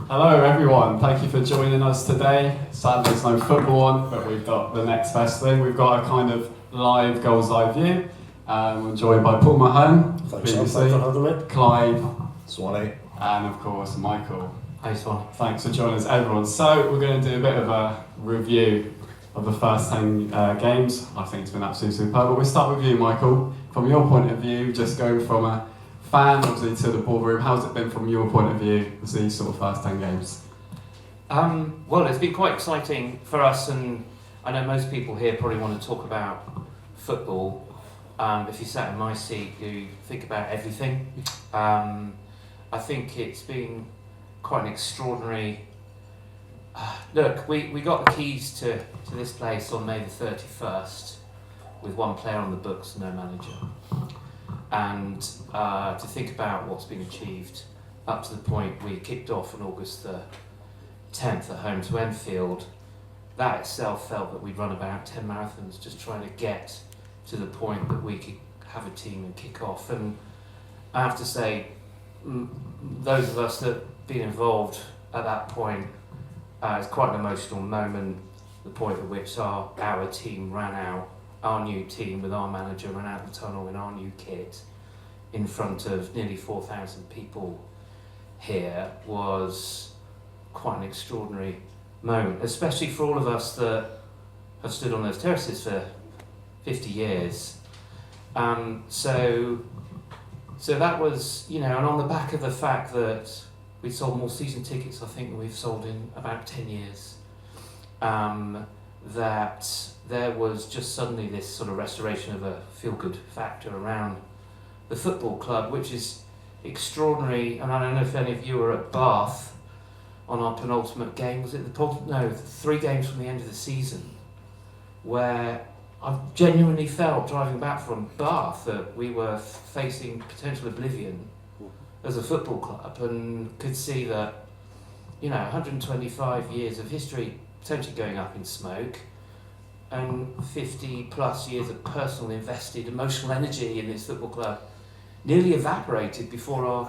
Hello everyone, thank you for joining us today. Sadly there's no football on, but we've got the next best thing. We've got a kind of live Gull'S live view. We're joined by Paul Mulhern, Thanks for having me. Clive, Swanee, and of course Michael. Hey Swan. Thanks for joining us everyone. So we're going to do a bit of a review of the first 10 games. I think it's been absolutely superb. But we'll start with you, Michael. From your point of view, just going from a fan obviously to the boardroom, how's it been from your point of view, these sort of first 10 games? Well, it's been quite exciting for us, and I know most people here probably want to talk about football. If you sat in my seat, you think about everything. I think it's been quite an extraordinary... Look, we got the keys to this place on May the 31st with one player on the books, no manager. And to think about what's been achieved up to the point we kicked off on August the 10th at home to Enfield, that itself felt that we'd run about 10 marathons just trying to get to the point that we could have a team and kick off. And I have to say, those of us that have been involved at that point, it's quite an emotional moment, the point at which our team ran out, our new team with our manager ran out the tunnel in our new kit in front of nearly 4,000 people here was quite an extraordinary moment, especially for all of us that have stood on those terraces for 50 years. So that was, and on the back of the fact that we sold more season tickets, I think, than we've sold in about 10 years, that there was just suddenly this sort of restoration of a feel-good factor around the football club, which is extraordinary. And I don't know if any of you were at Bath on our penultimate game. Was it the 3 games from the end of the season, where I've genuinely felt driving back from Bath that we were facing potential oblivion as a football club, and could see that 125 years of history potentially going up in smoke, and 50 plus years of personal invested emotional energy in this football club nearly evaporated before our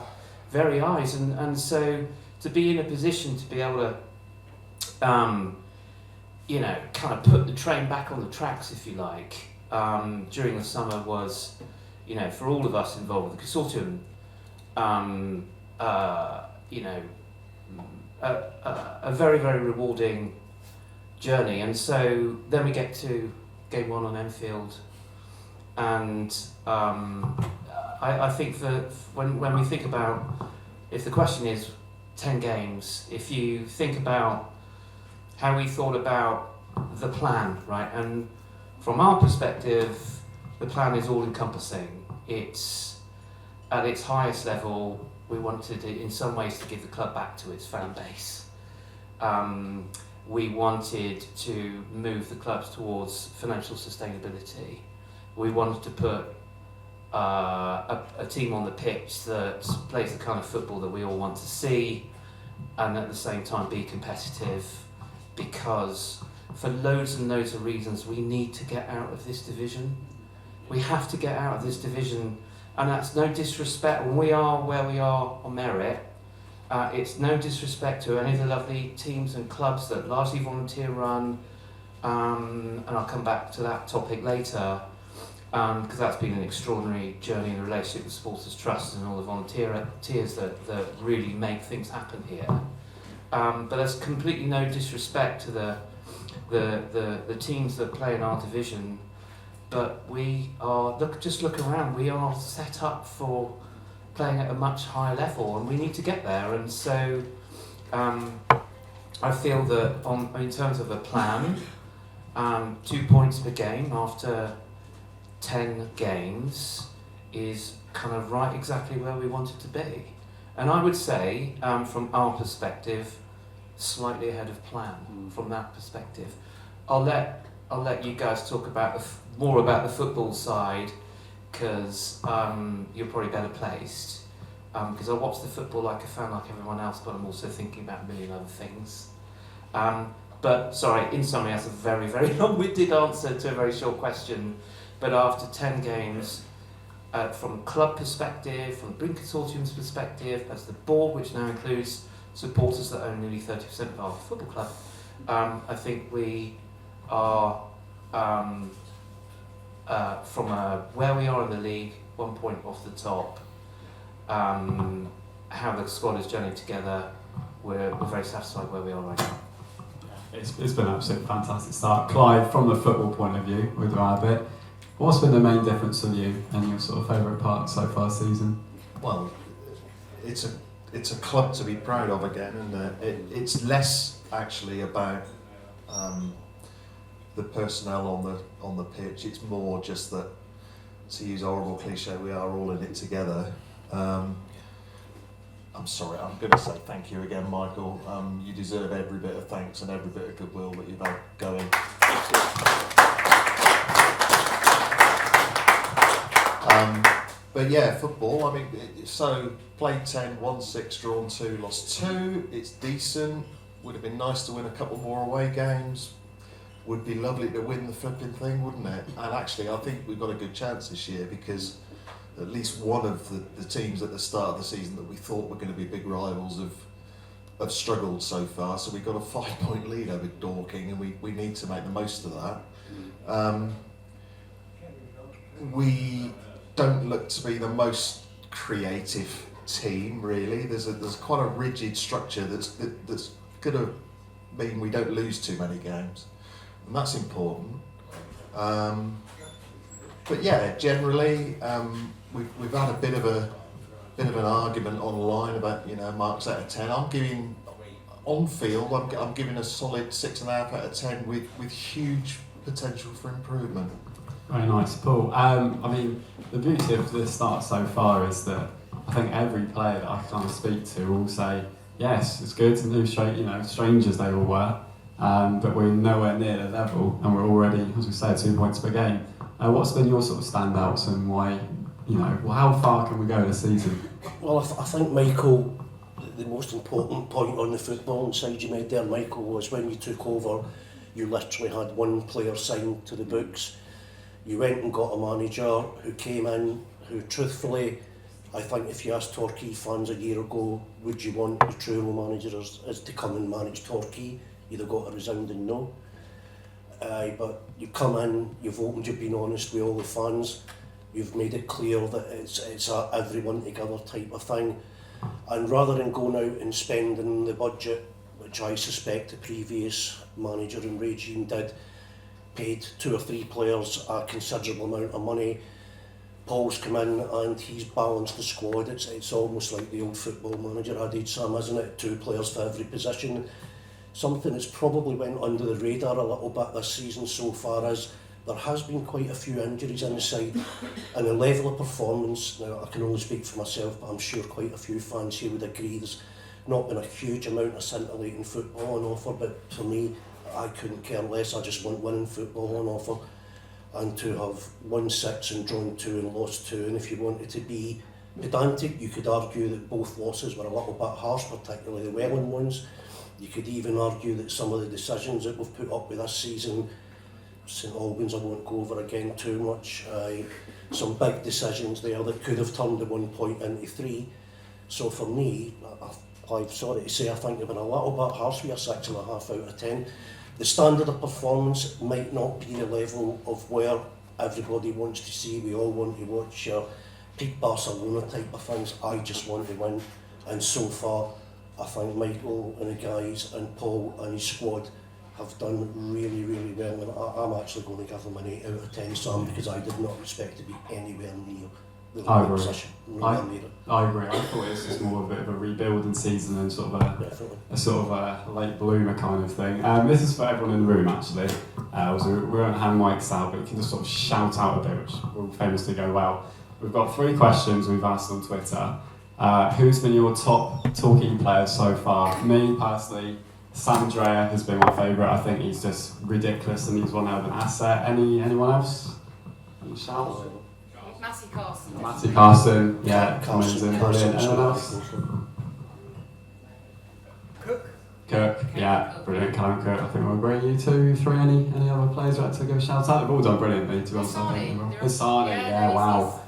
very eyes. And so to be in a position to be able to kind of put the train back on the tracks, if you like, during the summer was, for all of us involved with the consortium, a very, very rewarding journey. And so then we get to game 1 on Enfield, and I think that when we think about, if the question is 10 games, if you think about how we thought about the plan, right, and from our perspective, the plan is all-encompassing. It's at its highest level, we wanted it in some ways to give the club back to its fan base. We wanted to move the clubs towards financial sustainability. We wanted to put a team on the pitch that plays the kind of football that we all want to see, and at the same time be competitive, because for loads and loads of reasons we need to get out of this division. We have to get out of this division, and that's no disrespect when we are where we are on merit. It's no disrespect to any of the lovely teams and clubs that largely volunteer run, and I'll come back to that topic later, because that's been an extraordinary journey in the relationship with Supporters Trust and all the volunteers that really make things happen here. But there's completely no disrespect to the teams that play in our division, but we are, look around, we are set up for playing at a much higher level, and we need to get there. And so I feel that in terms of a plan, 2 points per game after 10 games is kind of right exactly where we want it to be. And I would say, from our perspective, slightly ahead of plan from that perspective. I'll let you guys talk about more about the football side, because you're probably better placed. Because I watch the football like a fan, like everyone else, but I'm also thinking about a million other things. But sorry, in summary, that's a very, very long-winded answer to a very short question. But after 10 games, from a club perspective, from the Brink Consortium's perspective, as the board, which now includes supporters that own nearly 30% of our football club. I think we are, from where we are in the league, 1 point off the top. How the squad is journeying together, we're very satisfied where we are right now. It's been an absolutely fantastic start. Clive, from the football point of view, with Rabbit, what's been the main difference for you and your sort of favourite part so far this season? Well, it's a club to be proud of again, and it's less actually about the personnel on the pitch. It's more just that, to use a horrible cliche, we are all in it together. I'm sorry, I'm going to say thank you again, Michael. You deserve every bit of thanks and every bit of goodwill that you've had going. But yeah, football, I mean, so played 10, won 6, drawn 2, lost 2. It's decent. Would have been nice to win a couple more away games. Would be lovely to win the flipping thing, wouldn't it? And actually, I think we've got a good chance this year because at least one of the teams at the start of the season that we thought were going to be big rivals have struggled so far. So we've got a 5-point lead over Dorking, and we need to make the most of that. We don't look to be the most creative team, really. There's quite a rigid structure that's going to mean we don't lose too many games, and that's important. But yeah, generally, we've had a bit of an argument online about marks out of 10. I'm giving on field. I'm giving a solid 6.5 out of 10 with huge potential for improvement. Very nice, Paul. I mean, the beauty of this start so far is that I think every player that I kind of speak to will say, yes, it's good, and strangers they all were, but we're nowhere near the level, and we're already, as we say, 2 points per game. What's been your sort of standouts, and why, how far can we go this season? Well, I think, Michael, the most important point on the footballing side you made there, Michael, was when you took over, you literally had one player signed to the books. You went and got a manager who came in, who truthfully, I think if you asked Torquay fans a year ago, would you want the Truro manager as to come and manage Torquay, you'd have got a resounding no. But you come in, you've opened, you've been honest with all the fans, you've made it clear that it's a everyone together type of thing. And rather than going out and spending the budget, which I suspect the previous manager and regime did, paid 2 or 3 players a considerable amount of money. Paul's come in and he's balanced the squad. It's almost like the old football manager adage, Sam, isn't it? 2 players for every position. Something that's probably went under the radar a little bit this season so far is there has been quite a few injuries in the side, and the level of performance, now I can only speak for myself, but I'm sure quite a few fans here would agree there's not been a huge amount of scintillating football on offer, but for me, I couldn't care less. I just want winning football on offer, and to have won 6 and drawn 2 and lost 2, and if you wanted to be pedantic, you could argue that both losses were a little bit harsh, particularly the Welland ones. You could even argue that some of the decisions that we've put up with this season, St Albans I won't go over again too much, some big decisions there that could have turned the 1 point into 3. So for me, I'm sorry to say, I think they've been a little bit harsh with a 6.5 out of 10. The standard of performance might not be the level of where everybody wants to see. We all want to watch your peak Barcelona type of things. I just want to win, and so far I think Michael and the guys and Paul and his squad have done really, really well, and I'm actually going to give them an 8 out of 10, Sam, because I did not expect to be anywhere near the right position. I agree. I thought it was just more of a bit of a rebuilding season and sort of a late bloomer kind of thing. This is for everyone in the room actually. We won't hand mics out, but we can just sort of shout out a bit, which will famously go well. We've got 3 questions we've asked on Twitter. Who's been your top Torquay players so far? Me personally, Sam Dreyer has been my favourite. I think he's just ridiculous and he's one out of an asset. Anyone else? Any shout? Matty Carson, yeah, amazing, brilliant. Anyone else? Cook, yeah, brilliant. Callum Cook, I think we'll agree. You 2, 3, any other players you'd like to give a shout out? They've all done brilliantly, to be honest. Isani, yeah, wow.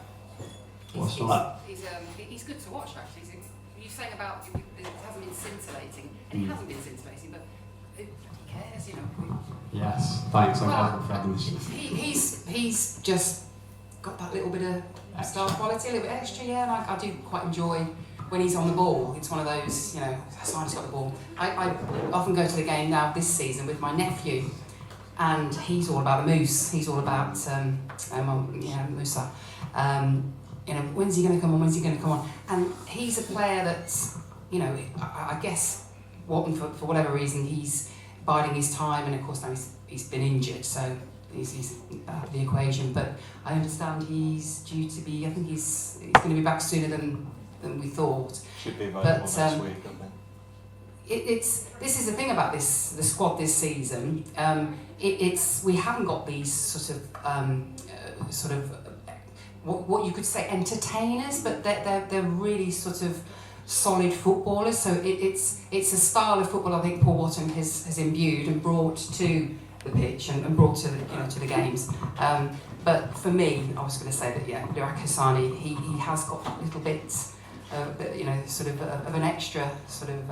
He's good to watch actually. You saying about it hasn't been scintillating, and he hasn't been scintillating, but he cares, you know. Yes, thanks. I'm Well, glad we've had this. he's just got that little bit of star quality, a little bit extra, yeah, and I do quite enjoy when he's on the ball. It's one of those, you know, Simon's got the ball. I often go to the game now this season with my nephew, and he's all about the moose. He's all about, Musa. You know, when's he going to come on? When's he going to come on? And he's a player that's, you know, I guess, for whatever reason, he's biding his time, and of course now he's been injured, so he's out of the equation. But I understand he's due to be. I think he's going to be back sooner than we thought. Should be available next week, I think. This is the thing about the squad this season. We haven't got these sort of what you could say entertainers, but they're really sort of solid footballers. So it's a style of football I think Paul Watson has imbued and brought to the pitch and brought to the games. But for me, I was going to say that Luak Hassani, he has got a little bit, of an extra sort of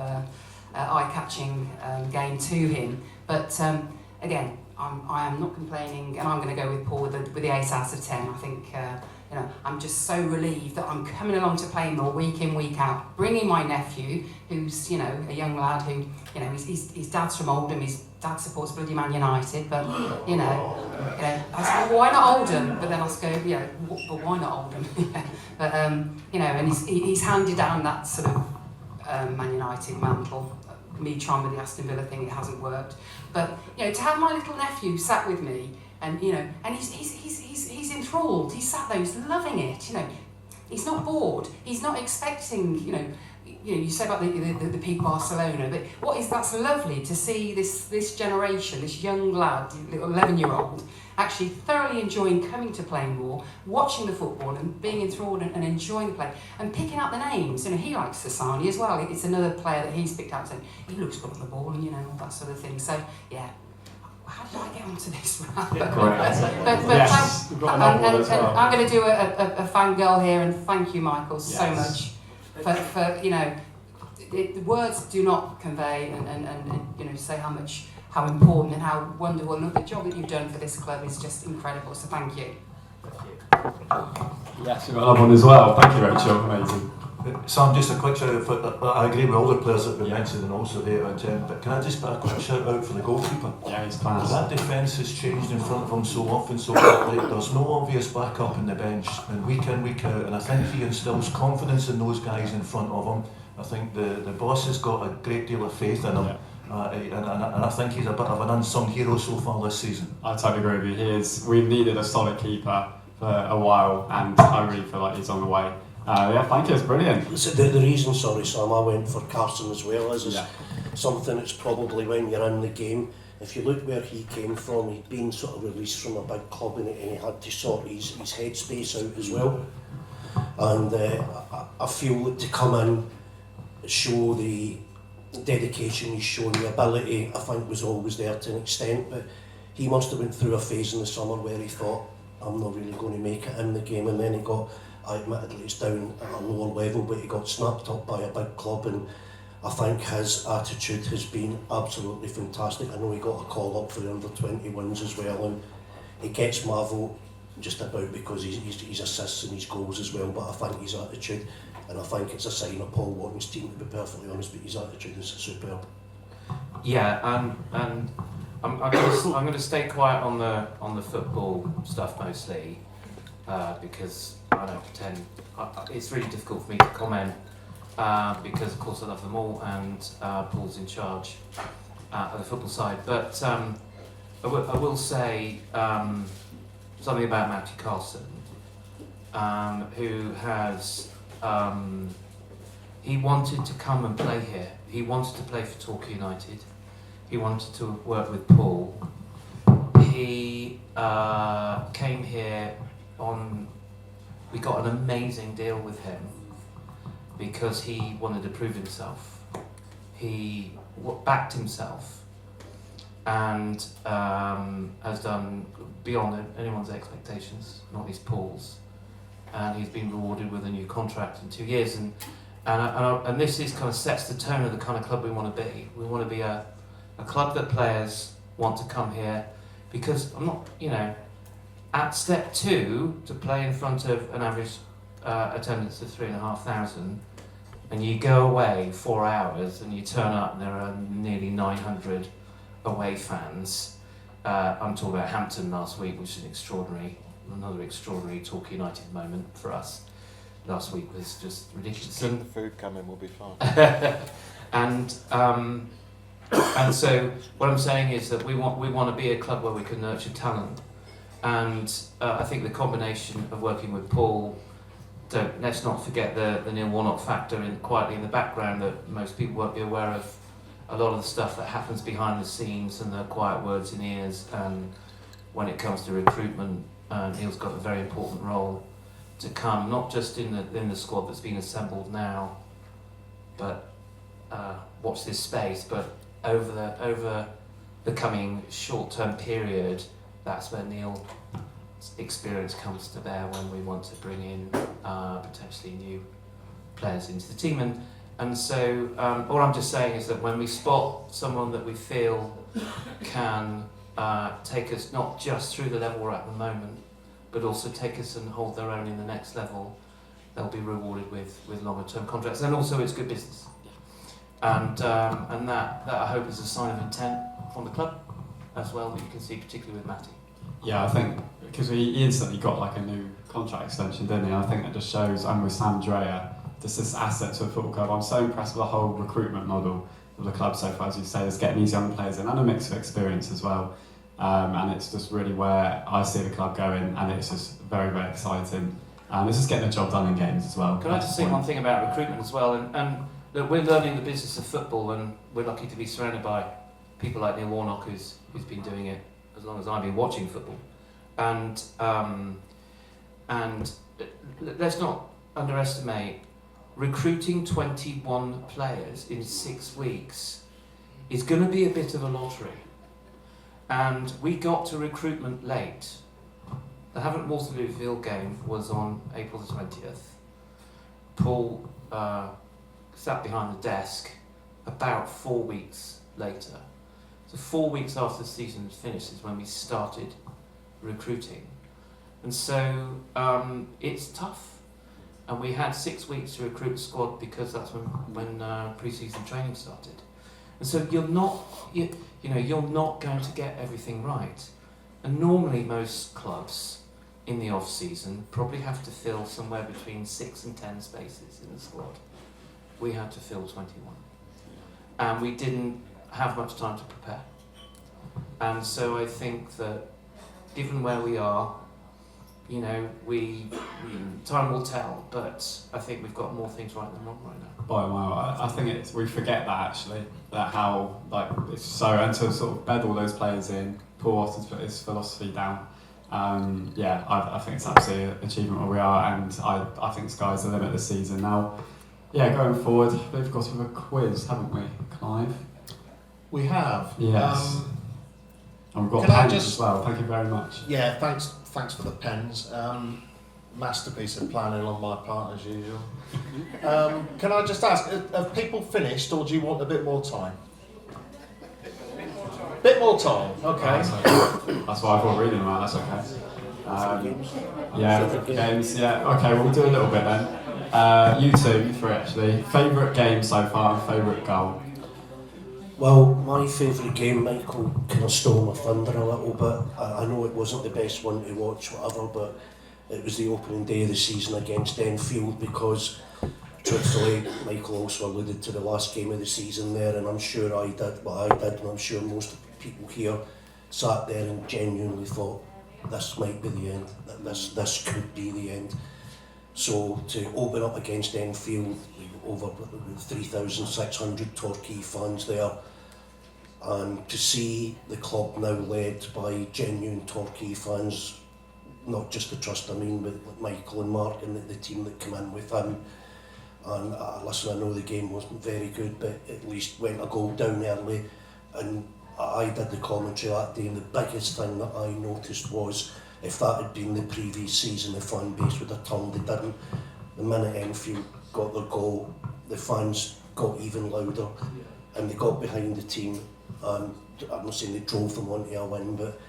eye-catching game to him. But again, I am not complaining, and I'm going to go with Paul with the 8 out of 10. I think I'm just so relieved that I'm coming along to Plainmoor week in, week out, bringing my nephew, who's a young lad who his dad's from Oldham, his dad supports bloody Man United, but I said, well, why not Oldham? But then I go, but why not Oldham? But and he's handed down that sort of Man United mantle. Me trying with the Aston Villa thing, it hasn't worked. But to have my little nephew sat with me, and and he's enthralled. He's sat there, he's loving it. He's not bored. He's not expecting. You say about the peak Barcelona, but that's lovely to see this generation, this young lad, little 11-year-old, actually thoroughly enjoying coming to Plainmoor, watching the football and being enthralled and enjoying the play and picking up the names. He likes Sassani as well. It's another player that he's picked out saying he looks good on the ball and all that sort of thing. So yeah. How did I get onto this? I'm going to do a fangirl here and thank you, Michael, so much for the words do not convey and say how important and how wonderful, and the job that you've done for this club is just incredible. So thank you. Yes, we've got another one as well. Thank you, Rachel. Amazing. Sam, just a quick shout out for, I agree with all the players that we mentioned and also the 8 out of 10, but can I just put a quick shout out for the goalkeeper? Yeah, he's class. That defence has changed in front of him so often, so quickly. There's no obvious backup in the bench, and week in, week out, and I think he instills confidence in those guys in front of him. I think the boss has got a great deal of faith in him. Yeah. And I think he's a bit of an unsung hero so far this season. I totally agree with you. We've needed a solid keeper for a while, and I really feel like he's on the way. Thank you, it's brilliant. So the reason, sorry Sam, I went for Carson as well is something that's probably when you're in the game, if you look where he came from, he'd been sort of released from a big club and he had to sort his headspace out as well. And I feel that to come in, show the dedication he's shown, the ability I think was always there to an extent, but he must have went through a phase in the summer where he thought, I'm not really going to make it in the game, and then he got, admittedly it's down at a lower level, but he got snapped up by a big club, and I think his attitude has been absolutely fantastic. I know he got a call up for the under-21s as well, and he gets my vote just about because his assists and his goals as well, but I think his attitude, and I think it's a sign of Paul Watton's team, to be perfectly honest, but his attitude is superb. Yeah, and I'm going to stay quiet on the football stuff mostly, because I don't pretend. It's really difficult for me to comment because of course I love them all, and Paul's in charge of the football side. But I will say something about Matthew Carlson, who has he wanted to come and play here. He wanted to play for Torquay United. He wanted to work with Paul. He came here on. We got an amazing deal with him because he wanted to prove himself. He backed himself and has done beyond anyone's expectations, not least Paul's. And he's been rewarded with a new contract in 2 years. And And this is kind of sets the tone of the kind of club we want to be. We want to be a club that players want to come here, because I'm not, at step 2, to play in front of an average attendance of 3,500, and you go away 4 hours and you turn up and there are nearly 900 away fans. I'm talking about Hampton last week, which is another extraordinary Torquay United moment for us. Last week was just ridiculous. Keep the food coming, we'll be fine. And so what I'm saying is that we want to be a club where we can nurture talent, and I think the combination of working with Paul, let's not forget the Neil Warnock factor quietly in the background, that most people won't be aware of a lot of the stuff that happens behind the scenes and the quiet words in ears, and when it comes to recruitment, Neil's got a very important role to come, not just in the squad that's been assembled now, but watch this space, but over the coming short-term period. That's where Neil's experience comes to bear when we want to bring in potentially new players into the team. And so all I'm just saying is that when we spot someone that we feel can take us not just through the level we're at the moment, but also take us and hold their own in the next level, they'll be rewarded with longer term contracts. And also it's good business. And that I hope is a sign of intent from the club as well, that you can see particularly with Matty. Yeah, I think because he instantly got like a new contract extension, didn't he? I think that just shows, and with Sam Dreyer, just this asset to a football club. I'm so impressed with the whole recruitment model of the club so far, as you say, is getting these young players in and a mix of experience as well. And it's just really where I see the club going, and it's just very, very exciting. It's just getting the job done in games as well. Can I just say one thing about recruitment as well? And look, we're learning the business of football, and we're lucky to be surrounded by people like Neil Warnock, who's been doing it as long as I've been watching football. And let's not underestimate, recruiting 21 players in 6 weeks is going to be a bit of a lottery. And we got to recruitment late. The Havant Waterloo Field game was on April the 20th. Paul sat behind the desk about 4 weeks later. So 4 weeks after the season was finished is when we started recruiting. And so it's tough. And we had 6 weeks to recruit the squad, because that's when pre-season training started. And so you're not going to get everything right. And normally most clubs in the off-season probably have to fill somewhere between 6 and 10 spaces in the squad. We had to fill 21. And we didn't have much time to prepare. And so I think that given where we are, time will tell, but I think we've got more things right than wrong right now. By a mile. I think we forget that actually, that how it's so, and to sort of bed all those players in, Paul Otter's put his philosophy down. I think it's absolutely an achievement where we are, and I think sky's the limit this season now. Yeah, going forward, we've got a quiz, haven't we, Clive? We have. Yes. And we've got Can I pens just- as well. Thank you very much. Yeah, thanks for the pens. Masterpiece of planning on my part, as usual. Can I just ask, have people finished, or do you want a bit more time? Bit more time, okay. That's what I thought reading about. That's okay. Yeah, games. Yeah. Okay, we'll do a little bit then. You two, you three actually. Favourite game so far and favourite goal. Well, my favourite game, Michael, kind of stole my thunder a little bit. I know it wasn't the best one to watch, whatever, but it was the opening day of the season against Enfield, because, truthfully, Michael also alluded to the last game of the season there, and I'm sure I did what I did, and I'm sure most of the people here sat there and genuinely thought, this might be the end, that this could be the end. So to open up against Enfield, over 3,600 Torquay fans there, and to see the club now led by genuine Torquay fans, not just the trust I mean, with Michael and Mark and the team that come in with him. And listen, I know the game wasn't very good, but at least went a goal down early, and I did the commentary that day, and the biggest thing that I noticed was, if that had been the previous season, the fan base would have turned. They didn't. The minute Enfield got their goal, the fans got even louder and they got behind the team. I'm not saying they drove them onto a win, but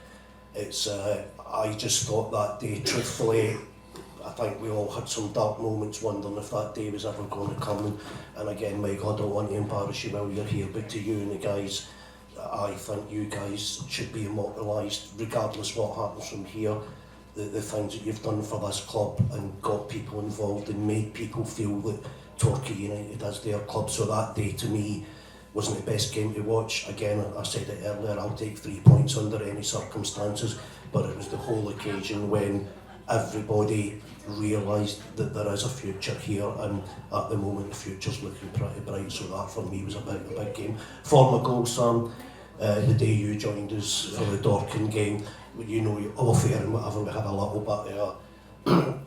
it's I just thought that day, truthfully, I think we all had some dark moments wondering if that day was ever going to come. And again, Michael, I don't want to embarrass you while you're here, but to you and the guys, I think you guys should be immortalised regardless what happens from here. The things that you've done for this club and got people involved and made people feel that Torquay United is their club. So that day to me wasn't the best game to watch. Again, I said it earlier, I'll take 3 points under any circumstances, but it was the whole occasion when everybody realised that there is a future here, and at the moment the future's looking pretty bright, so that for me was a big game. Former goal, Sam, the day you joined us for the Dorking game, you know, off air and whatever, we had a little bit of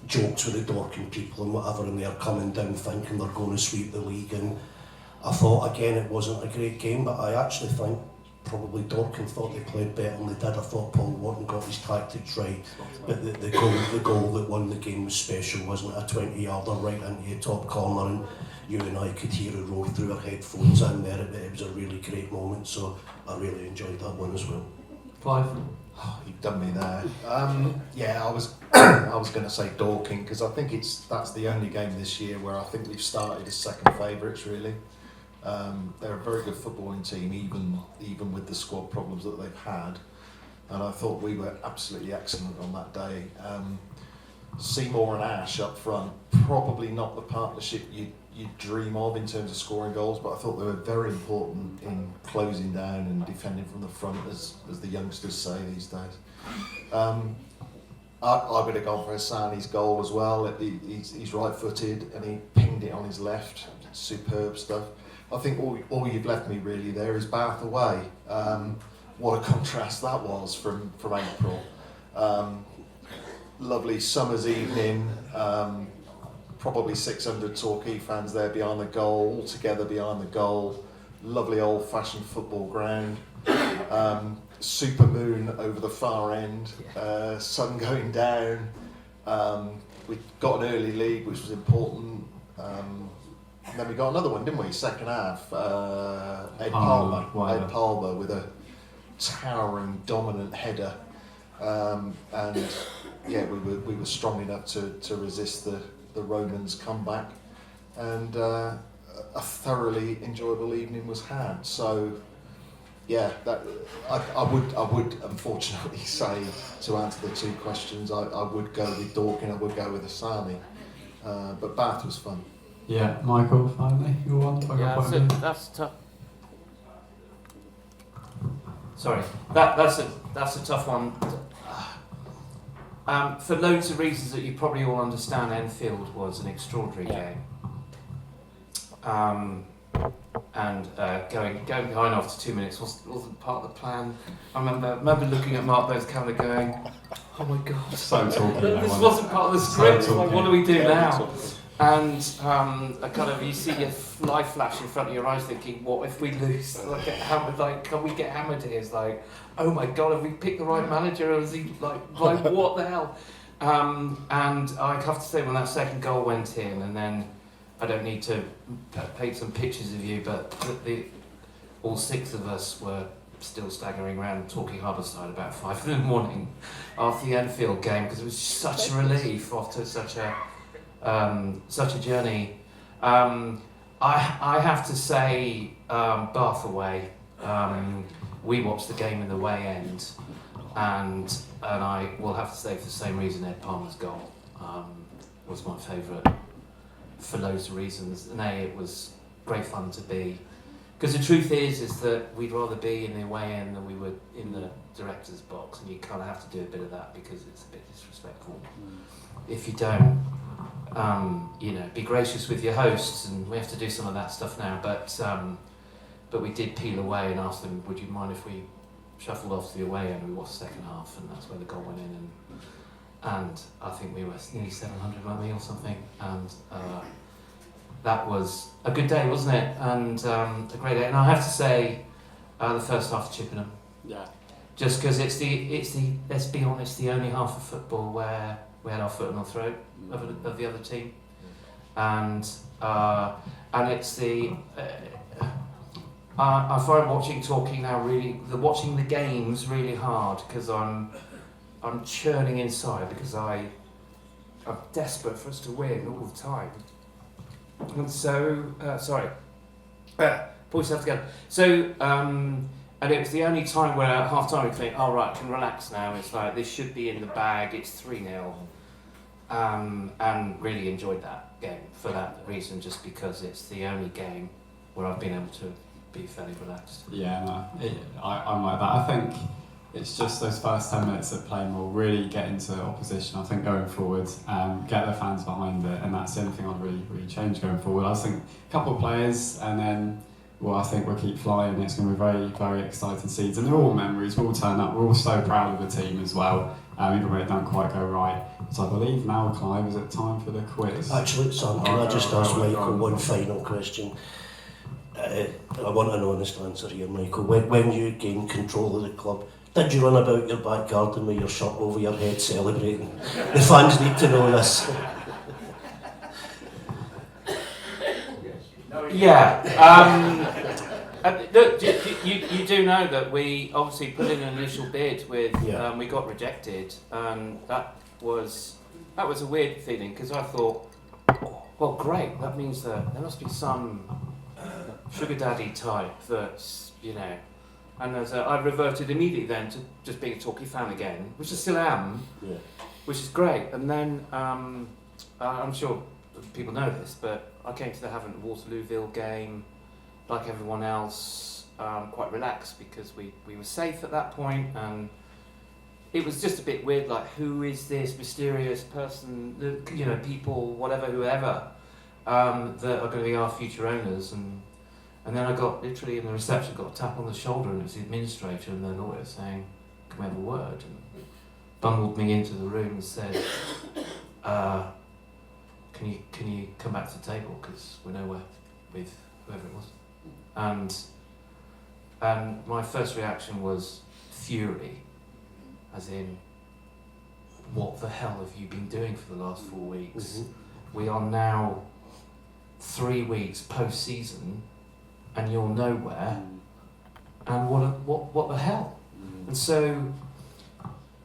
jokes with the Dorking people and whatever, and they're coming down thinking they're going to sweep the league, and I thought again it wasn't a great game, but I actually think probably Dorking thought they played better than they did. I thought Paul Wharton got his tactics right, but the goal that won the game was special, wasn't it? A 20-yarder right into the top corner, and you and I could hear it roar through our headphones in there. It was a really great moment, so I really enjoyed that one as well. Clive? Oh, you've done me there. Yeah, I was I was going to say Dorking, because I think that's the only game this year where I think we've started as second favourites, really. They're a very good footballing team, even with the squad problems that they've had, and I thought we were absolutely excellent on that day. Seymour and Ash up front, probably not the partnership you'd dream of in terms of scoring goals, but I thought they were very important in closing down and defending from the front, as the youngsters say these days. I would have gone for Hassani's goal as well. He's right-footed and he pinged it on his left. Superb stuff. I think all you've left me really there is Bath away. What a contrast that was from April. Lovely summer's evening, probably 600 Torquay fans there behind the goal, all together behind the goal. Lovely old-fashioned football ground. Super moon over the far end, sun going down. We got an early lead, which was important. And then we got another one, didn't we? Second half, Ed Palmer with a towering, dominant header, and yeah, we were strong enough to resist the Romans' comeback, and a thoroughly enjoyable evening was had. So, yeah, that I would unfortunately say, to answer the two questions, I would go with Dorking, I would go with Hassani, but Bath was fun. Yeah, Michael, finally, you won. Yeah, that's tough. Sorry, that's a tough one. For loads of reasons that you probably all understand, Enfield was an extraordinary game. And going behind after 2 minutes wasn't part of the plan. I remember looking at Mark Bowe's camera going, "Oh my God, So talky, this wasn't part of the script. So like, what do we do now?" And you see your life flash in front of your eyes, thinking, "What if we lose? Like, get hammered? Like, can we get hammered here?" It's like, "Oh my God, have we picked the right manager? Or is he like what the hell?" And I have to say, when that second goal went in, and then I don't need to paint some pictures of you, but all six of us were still staggering around Torquay Harbour side about 5 in the morning after the Enfield game, because it was such a relief after such a journey. I have to say, Bath away. We watched the game in the way end, and I will have to say, for the same reason, Ed Palmer's goal was my favourite, for loads of reasons. And it was great fun to be, because the truth is that we'd rather be in the away end than we would in the director's box, and you kind of have to do a bit of that because it's a bit disrespectful if you don't. Be gracious with your hosts, and we have to do some of that stuff now. But we did peel away and ask them, "Would you mind if we shuffled off to the away end?" We watched the second half, and that's where the goal went in. And I think we were nearly 700 money or something, and that was a good day, wasn't it? And a great day. And I have to say, the first half of Chippenham. Yeah. Just because it's the let's be honest, the only half of football where we had our foot on the throat of the other team, and and it's the. I find watching Torquay now watching the games really hard because I'm churning inside because I'm desperate for us to win all the time. And so, pull yourself together. So, and it was the only time where at half time we think, oh right, I can relax now. It's like this should be in the bag. It's 3-0, and really enjoyed that game for that reason, just because it's the only game where I've been able to be fairly relaxed. Yeah, no, I'm like that. I think it's just those first 10 minutes that play will really get into opposition. I think going forward, get the fans behind it, and that's the only thing I'd really change going forward. I think a couple of players, and then I think we'll keep flying. It's going to be very, very exciting season. They're all memories. We'll all turn up. We're all so proud of the team as well, even when it don't quite go right. So I believe now, Clive, is it time for the quiz? Actually, Sam, can I just ask Michael one final question? I want an honest answer here, Michael. When you gained control of the club, did you run about your back garden with your shirt over your head celebrating? The fans need to know this. Look, you do know that we obviously put in an initial bid with, we got rejected, and that was a weird feeling because I thought, well, great, that means that there must be some sugar daddy type that's, and I reverted immediately then to just being a Torquay fan again, which I still am, which is great. And then I'm sure people know this, but I came to the Havant Waterlooville game like everyone else, quite relaxed because we were safe at that point, and it was just a bit weird, like who is this mysterious person, people, whoever, that are going to be our future owners, and then I got literally in the reception, got a tap on the shoulder, and it was the administrator and the lawyer saying, "Can we have a word?" And bundled me into the room and said, "Can you come back to the table because we're nowhere with whoever it was." And my first reaction was fury, as in, what the hell have you been doing for the last 4 weeks? Mm-hmm. We are now 3 weeks post-season, and you're nowhere. And what the hell? And so,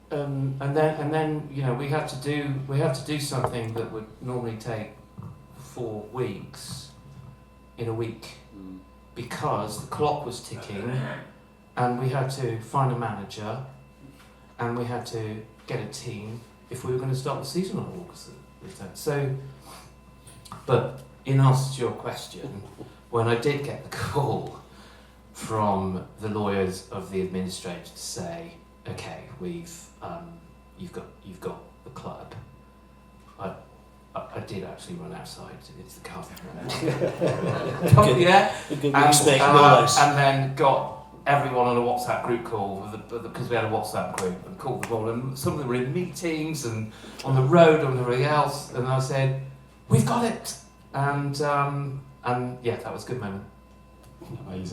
and then we have to do something that would normally take 4 weeks in a week, because the clock was ticking, and we had to find a manager, and we had to get a team if we were going to start the season on August the 10th. So, but in answer to your question, when I did get the call from the lawyers of the administrator to say, "Okay, you've got the club," I did actually run outside into the garden. And then got everyone on a WhatsApp group call because we had a WhatsApp group, and called them all, and some of them were in meetings and on the road and everything else, and I said, "We've got it," and that was a good moment. Amazing.